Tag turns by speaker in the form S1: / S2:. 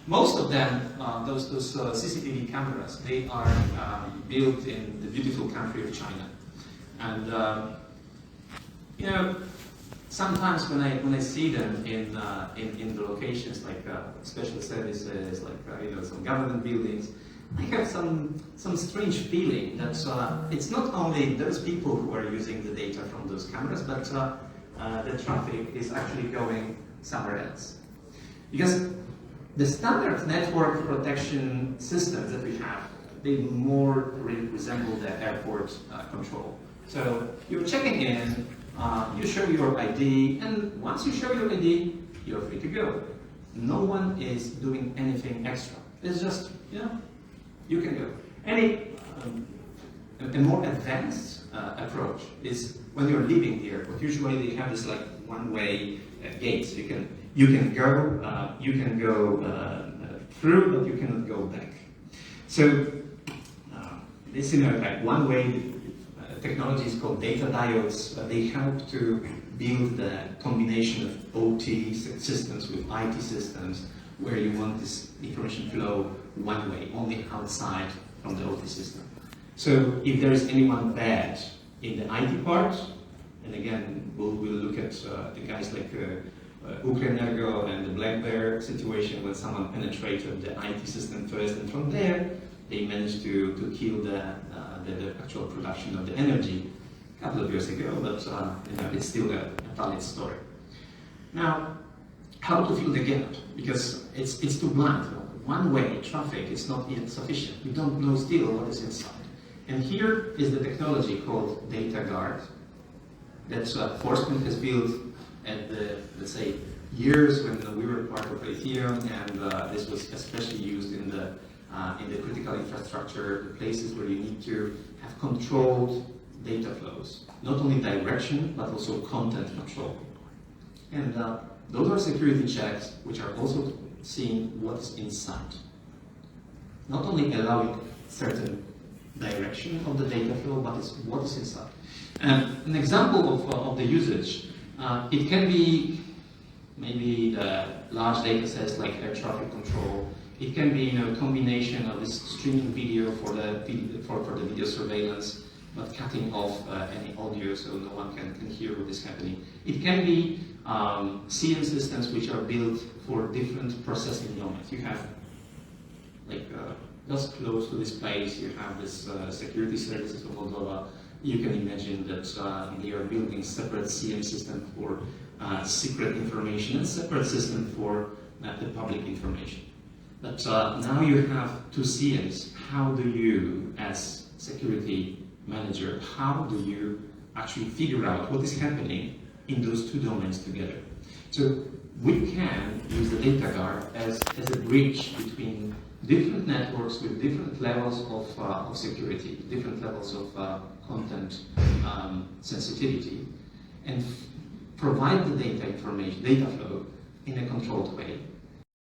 S1: Most of them, those CCTV cameras, they are built in the beautiful country of China. And you know, sometimes when I see them in the locations like special services, like you know, some government buildings, I have some strange feeling that it's not only those people who are using the data from those cameras, but the traffic is actually going somewhere else. Because the standard network protection systems that we have, they more resemble the airport control. So you're checking in, you show your ID, and once you show your ID, you're free to go. No one is doing anything extra. It's just, you know, you can go. A more advanced approach is when you're leaving the airport. Usually they have this like one-way gates. You can go through, but you cannot go back. So this, you know, like one-way technology is called data diodes. They help to build the combination of OT systems with IT systems, where you want this information flow one way, only outside from the OT system. So if there is anyone bad in the IT part, and again, we'll look at the guys like Ukrenergo and the Black Bear situation, when someone penetrated the IT system first, and from there they managed to kill the actual production of the energy a couple of years ago, but you know, it's still a valid story. Now, how to fill the gap? Because it's too blind. One-way traffic is not yet sufficient. We don't know still what is inside. And here is the technology called Data Guard that Forcepoint has built at the, let's say, years when we were part of Ethereum, and this was especially used in the critical infrastructure, the places where you need to have controlled data flows, not only direction but also content control. And those are security checks which are also seeing what's inside, not only allowing certain direction of the data flow, but it's what is inside. An example of the usage, it can be maybe the large data sets like air traffic control. It can be, you know, a combination of this streaming video for the video surveillance, but cutting off any audio so no one can hear what is happening. It can be CM systems which are built for different processing domains. You have, like, just close to this place, you have this security services of Moldova. You can imagine that they are building separate CM system for secret information and separate system for the public information. But now you have two CMs. How do you, as security manager, how do you actually figure out what is happening in those two domains together? So we can use the data guard as a bridge between different networks with different levels of security, different levels of content sensitivity, and provide the data information, data flow in a controlled way,